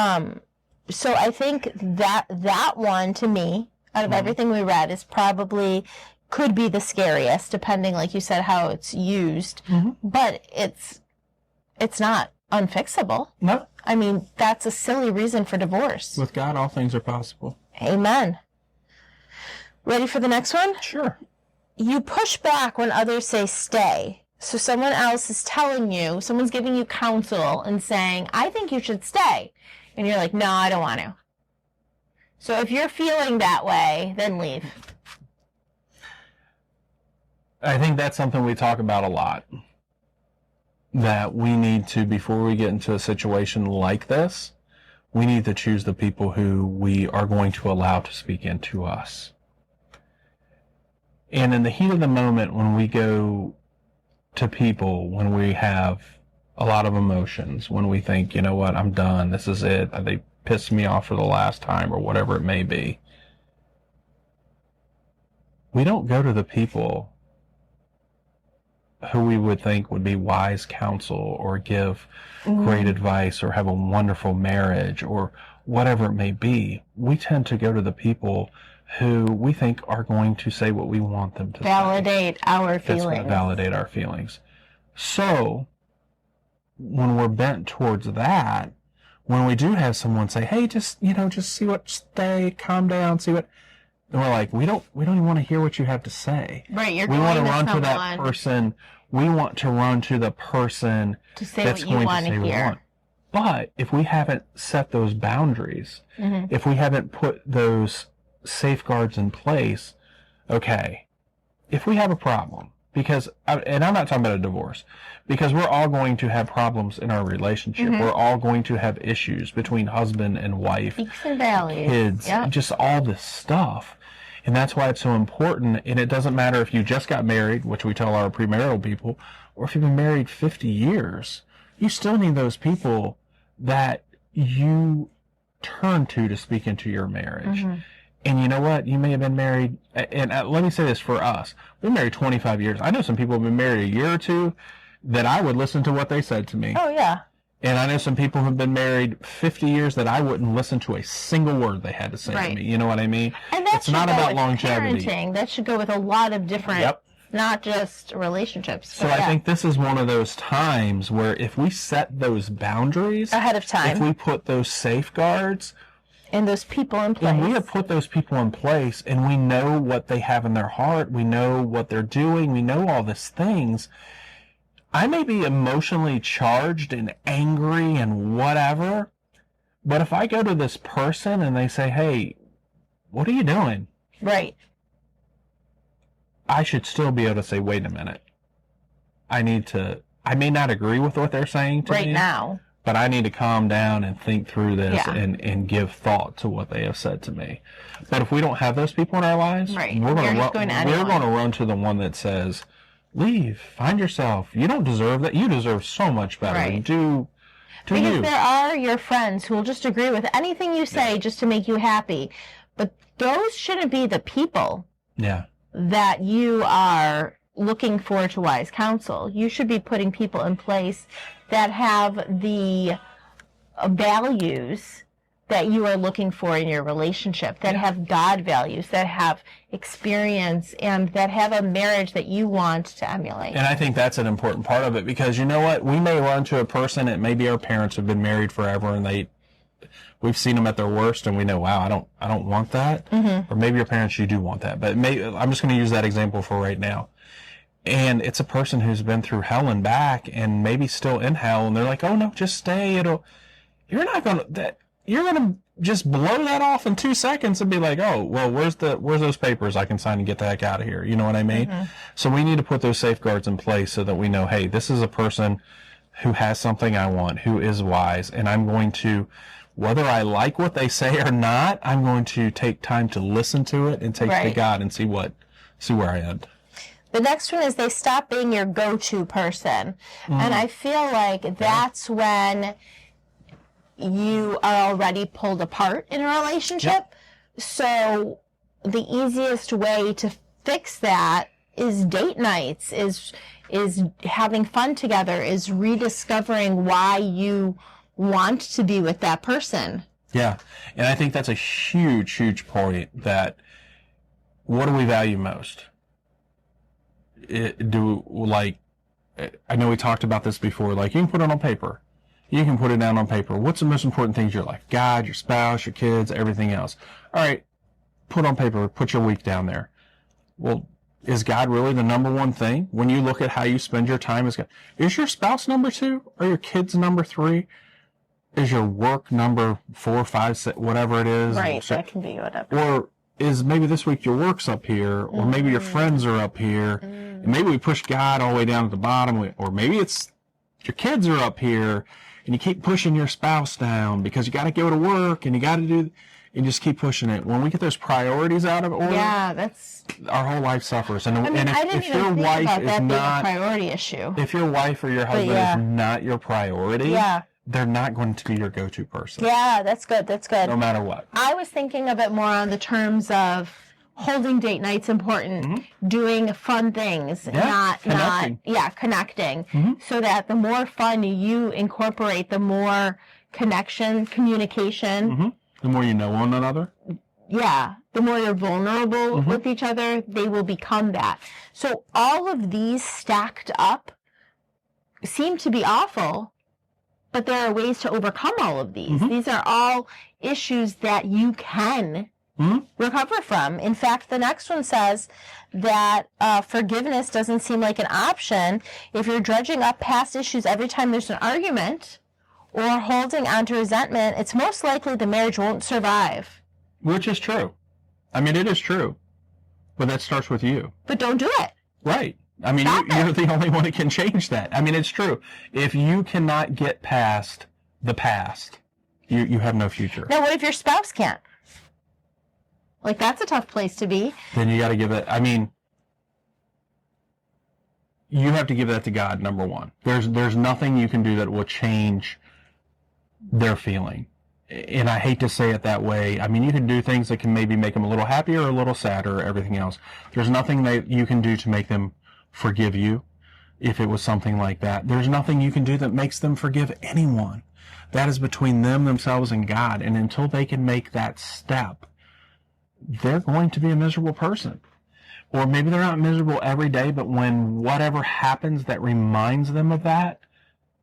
I think that one, to me, out of everything we read, is could be the scariest, depending, like you said, how it's used. But it's not unfixable. No. I mean, that's a silly reason for divorce. With God, all things are possible. Amen. Ready for the next one? Sure. You push back when others say stay. So someone else is telling you, someone's giving you counsel and saying, I think you should stay. And you're like, no, I don't want to. So if you're feeling that way, then leave. I think that's something we talk about a lot. That we need to, before we get into a situation like this, we need to choose the people who we are going to allow to speak into us. And in the heat of the moment, when we go to people, when we have a lot of emotions, when we think, you know what, I'm done, this is it, they pissed me off for the last time, or whatever it may be, we don't go to the people who we would think would be wise counsel or give great advice or have a wonderful marriage or whatever it may be. We tend to go to the people who we think are going to say what we want them to validate say. our That's going feelings. to validate our feelings. So, when we're bent towards that, when we do have someone say, hey, just see what, stay, calm down, see what, and we're like, we don't even want to hear what you have to say. Right, you're we going want to to run someone to that person. We want to run to the person to say that's what you going want to say to what we hear. want. But if we haven't set those boundaries, Mm-hmm. if we haven't put those safeguards in place, okay, if we have a problem, because, and I'm not talking about a divorce, because we're all going to have problems in our relationship. Mm-hmm. We're all going to have issues between husband and wife, Peaks and valleys. kids, Yep. just all this stuff. And that's why it's so important. And it doesn't matter if you just got married, which we tell our premarital people, or if you've been married 50 years, you still need those people that you turn to speak into your marriage. Mm-hmm. And you know what? You may have been married, and let me say this for us. We've been married 25 years. I know some people have been married a year or two that I would listen to what they said to me. Oh, yeah. And I know some people who've been married 50 years that I wouldn't listen to a single word they had to say to me. You know what I mean? And that It's not about longevity. Parenting. That should go with a lot of different, not just relationships. So I think this is one of those times where if we set those boundaries ahead of time, if we put those safeguards, and those people in place. and we have put those people in place, and we know what they have in their heart, we know what they're doing, we know all these things. I may be emotionally charged and angry and whatever, but if I go to this person and they say, hey, what are you doing? Right. I should still be able to say, wait a minute. I may not agree with what they're saying to me. Right now. But I need to calm down and think through this and give thought to what they have said to me. But if we don't have those people in our lives, we're going to run to the one that says, leave, find yourself. You don't deserve that. You deserve so much better. Right. Do because you. There are your friends who will just agree with anything you say just to make you happy. But those shouldn't be the people that you are looking for to wise counsel. You should be putting people in place that have the values that you are looking for in your relationship, that have God values, that have experience, and that have a marriage that you want to emulate. And I think that's an important part of it, because you know what? We may run to a person, and maybe our parents have been married forever, and we've seen them at their worst, and we know, wow, I don't want that. Mm-hmm. Or maybe your parents, you do want that. But I'm just going to use that example for right now. And it's a person who's been through hell and back, and maybe still in hell, and they're like, "Oh no, just stay. You're going to just blow that off in 2 seconds and be like, oh, well, where's those papers I can sign and get the heck out of here? You know what I mean? Mm-hmm. So we need to put those safeguards in place so that we know, hey, this is a person who has something I want, who is wise, and I'm going to, whether I like what they say or not, I'm going to take time to listen to it and take it to God and see where I end. The next one is they stop being your go-to person. Mm. And I feel like that's when you are already pulled apart in a relationship. Yep. So the easiest way to fix that is date nights, is having fun together, is rediscovering why you want to be with that person. Yeah. And I think that's a huge, huge point, that what do we value most? I know we talked about this before, like you can put it on paper. You can put it down on paper. What's the most important things in your life? God, your spouse, your kids, everything else. All right, put on paper, put your week down there. Well, is God really the number one thing? When you look at how you spend your time, is your spouse number 2? Or your kids number 3? Is your work number 4, 5, 6, whatever it is? Right, that can be whatever. Or is maybe this week your work's up here, or maybe your friends are up here, and maybe we push God all the way down at the bottom, or maybe it's your kids are up here, and you keep pushing your spouse down because you got to go to work and you got to do, and just keep pushing it. When we get those priorities out of order, our whole life suffers. And, if your wife is not a priority issue, if your wife or your husband is not your priority, they're not going to be your go-to person. Yeah, that's good. That's good. No matter what. I was thinking of it more on the terms of holding date nights important, doing fun things, connecting. So that the more fun you incorporate, the more connection, communication. The more you know one another. Yeah, the more you're vulnerable with each other, they will become that. So all of these stacked up seem to be awful, but there are ways to overcome all of these. These are all issues that you can recover from. In fact, the next one says that forgiveness doesn't seem like an option if you're dredging up past issues every time there's an argument or holding on to resentment. It's most likely the marriage won't survive. Which is true. I mean, it is true. But that starts with you. But don't do it. Right. I mean, you're the only one that can change that. I mean, it's true. If you cannot get past the past, you have no future. Now, what if your spouse can't? Like, that's a tough place to be. Then you got to give it, I mean, you have to give that to God, number one. There's nothing you can do that will change their feeling. And I hate to say it that way. I mean, you can do things that can maybe make them a little happier or a little sadder or everything else. There's nothing that you can do to make them forgive you if it was something like that. There's nothing you can do that makes them forgive anyone. That is between them, themselves, and God. And until they can make that step, they're going to be a miserable person. Or maybe they're not miserable every day, but when whatever happens that reminds them of that,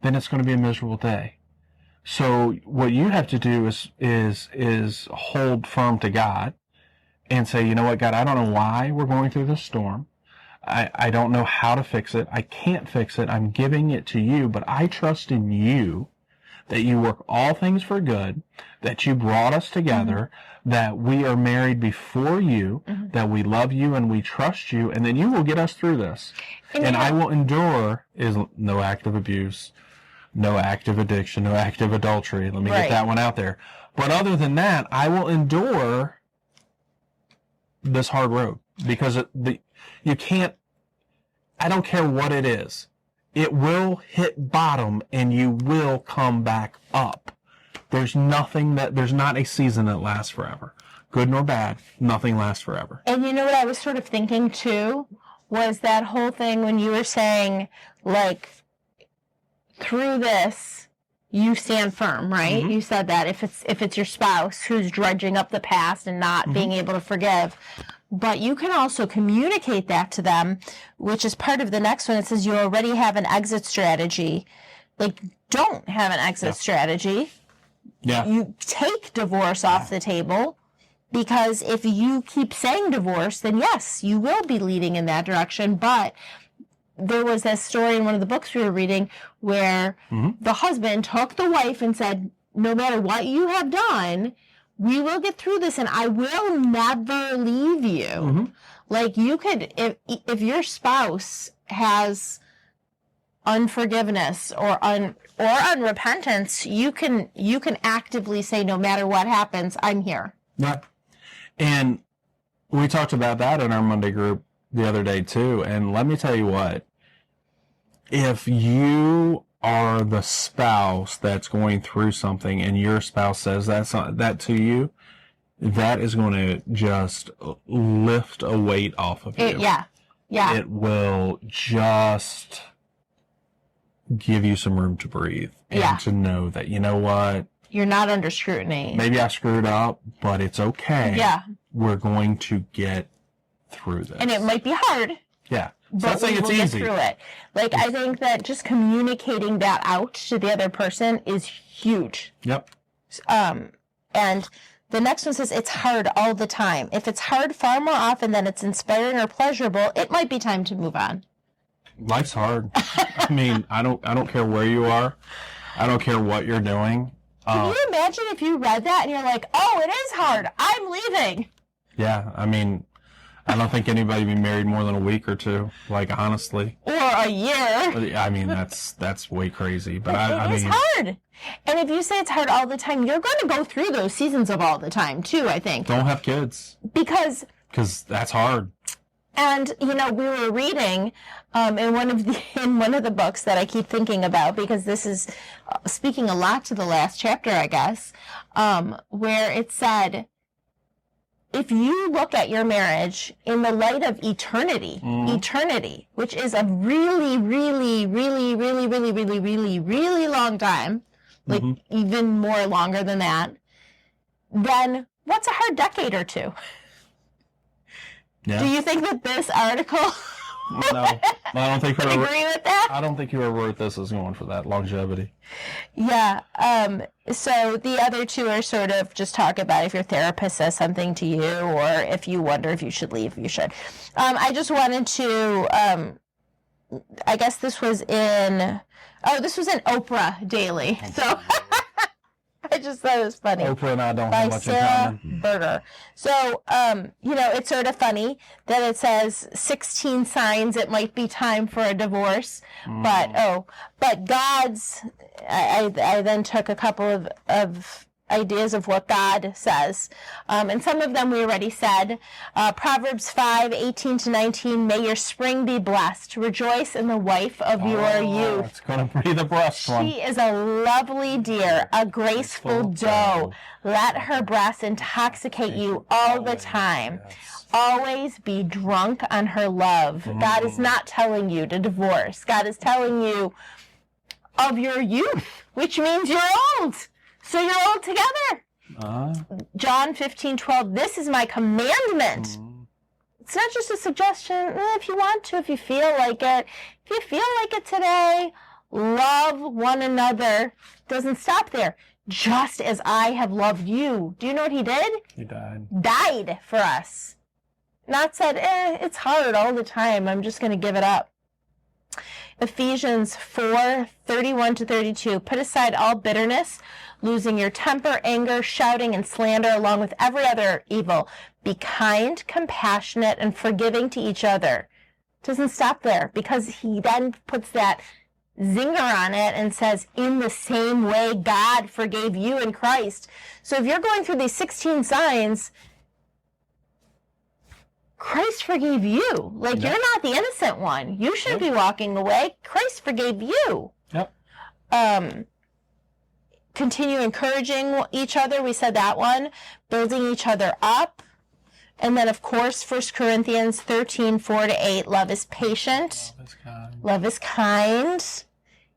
then it's going to be a miserable day. So what you have to do is hold firm to God and say, you know what, God, I don't know why we're going through this storm. I don't know how to fix it. I can't fix it. I'm giving it to you, but I trust in you that you work all things for good, that you brought us together, that we are married before you, that we love you and we trust you, and then you will get us through this. And I will endure is no act of abuse, no act of addiction, no act of adultery. Let me get that one out there. But other than that, I will endure this hard road because you can't, I don't care what it is. It will hit bottom and you will come back up. There's not a season that lasts forever. Good nor bad, nothing lasts forever. And you know what I was sort of thinking too, was that whole thing when you were saying, like, through this, you stand firm, right? You said that if it's your spouse who's dredging up the past and not being able to forgive. But you can also communicate that to them, which is part of the next one. It says you already have an exit strategy. Like, don't have an exit strategy. Yeah. You take divorce off the table, because if you keep saying divorce, then yes, you will be leading in that direction. But there was that story in one of the books we were reading where the husband took the wife and said, no matter what you have done, we will get through this and I will never leave you. Like, you could, if your spouse has unforgiveness or unrepentance, you can actively say, no matter what happens, I'm here. Yeah. And we talked about that in our Monday group the other day too. And let me tell you what, if you are the spouse that's going through something and your spouse says that to you, that is going to just lift a weight off of you. Yeah. It will just give you some room to breathe and to know that, you know what? You're not under scrutiny. Maybe I screwed up, but it's okay. Yeah. We're going to get through this. And it might be hard. Yeah. but we will get through it. Like, I think that just communicating that out to the other person is huge. Yep. And the next one says it's hard all the time. If it's hard far more often than it's inspiring or pleasurable, it might be time to move on. Life's hard. I mean, I don't care where you are. I don't care what you're doing. Can you imagine if you read that and you're like, oh, it is hard. I'm leaving. Yeah, I mean, I don't think anybody would be married more than a week or two, like, honestly. Or a year. I mean, that's way crazy. But it is hard. And if you say it's hard all the time, you're going to go through those seasons of all the time, too, I think. Don't have kids. Because that's hard. And, we were reading in one of the books that I keep thinking about, because this is speaking a lot to the last chapter, I guess, where it said, if you look at your marriage in the light of eternity, which is a really, really, really, really, really, really, really, really long time, like even more longer than that, then what's a hard decade or two? Yeah. Do you think that this article No, I don't think would agree with that? I don't think whoever wrote this is going for that longevity. Yeah. So the other two are sort of just talk about if your therapist says something to you, or if you wonder if you should leave, you should. I just wanted to, I guess this was in Oprah Daily. So I just thought it was funny. Oprah and I don't By have much Sarah in common. Berger. So, it's sort of funny that it says 16 signs it might be time for a divorce. But God's, I then took a couple of ideas of what God says. And some of them we already said. Proverbs 5:18-19, may your spring be blessed. Rejoice in the wife of your youth. It's going to be the breast one. She is a lovely deer, a graceful doe. Let her breasts intoxicate you all the time. Yes. Always be drunk on her love. God is not telling you to divorce. God is telling you of your youth, which means you're old. So you're all together. John 15:12, this is my commandment. It's not just a suggestion. If you want to, if you feel like it. If you feel like it today, love one another. Doesn't stop there. Just as I have loved you. Do you know what he did? He died. Died for us. Not said, it's hard all the time. I'm just going to give it up. Ephesians 4:31-32, put aside all bitterness, losing your temper, anger, shouting, and slander, along with every other evil. Be kind, compassionate, and forgiving to each other. Doesn't stop there, because he then puts that zinger on it and says, in the same way God forgave you in Christ. So if you're going through these 16 signs, Christ forgave you. Like, you're not the innocent one. You shouldn't be walking away. Christ forgave you. Yep. Continue encouraging each other. We said that one. Building each other up. And then, of course, 1 Corinthians 13:4-8, love is patient. Love is kind. Love is kind.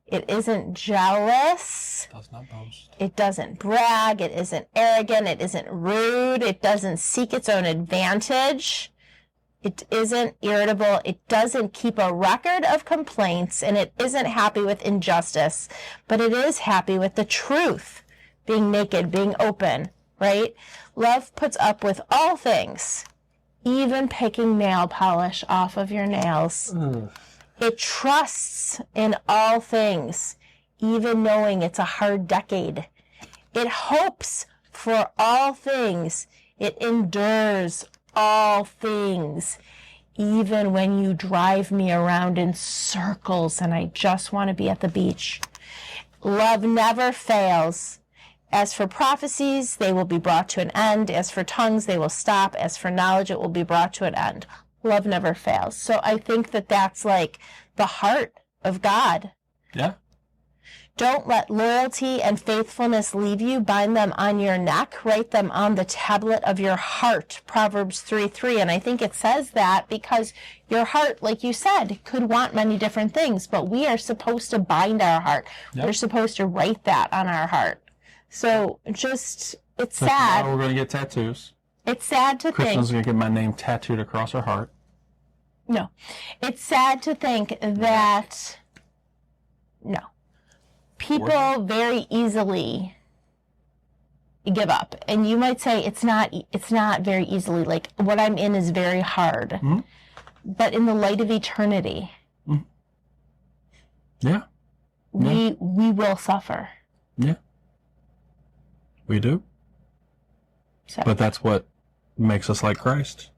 It isn't jealous. Does not boast. It doesn't brag. It isn't arrogant. It isn't rude. It doesn't seek its own advantage. It isn't irritable. It doesn't keep a record of complaints, and it isn't happy with injustice, but it is happy with the truth, being naked, being open, right? Love puts up with all things, even picking nail polish off of your nails. It trusts in all things, even knowing it's a hard decade. It hopes for all things. It endures all things, even when you drive me around in circles and I just want to be at the beach. Love never fails. As for prophecies, they will be brought to an end. As for tongues, they will stop. As for knowledge, it will be brought to an end. Love never fails. So I think that that's like the heart of God. Yeah. Don't let loyalty and faithfulness leave you. Bind them on your neck. Write them on the tablet of your heart. Proverbs 3:3. And I think it says that because your heart, like you said, could want many different things, but we are supposed to bind our heart. Yep. We're supposed to write that on our heart. So just, it's So sad. tomorrow we're going to get tattoos. It's sad to think. Kristen's going to get my name tattooed across her heart. No. It's sad to think that, no. People very easily give up. And you might say it's not very easily. Like, what I'm in is very hard. Mm-hmm. But in the light of eternity, yeah. we will suffer. Yeah. We do. So. But that's what makes us like Christ,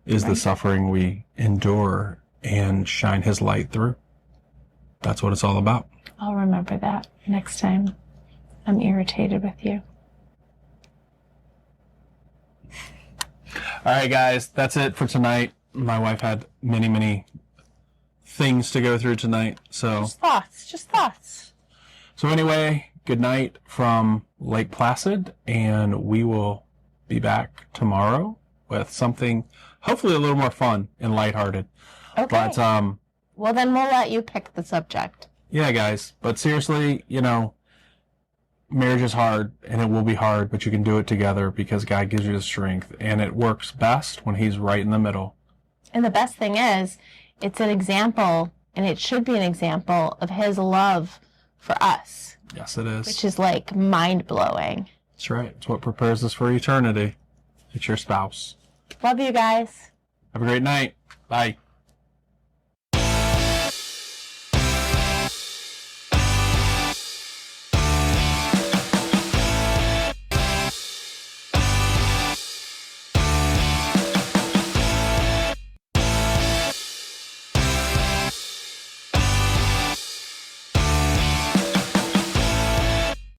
is the suffering we endure and shine his light through. That's what it's all about. I'll remember that next time I'm irritated with you. All right, guys, that's it for tonight. My wife had many, many things to go through tonight. So Just thoughts. So anyway, good night from Lake Placid, and we will be back tomorrow with something hopefully a little more fun and lighthearted. Okay. But well, then we'll let you pick the subject. Yeah, guys. But seriously, marriage is hard, and it will be hard, but you can do it together because God gives you the strength, and it works best when he's right in the middle. And the best thing is, it's an example, and it should be an example of his love for us. Yes, it is. Which is like mind-blowing. That's right. It's what prepares us for eternity. It's your spouse. Love you guys. Have a great night. Bye.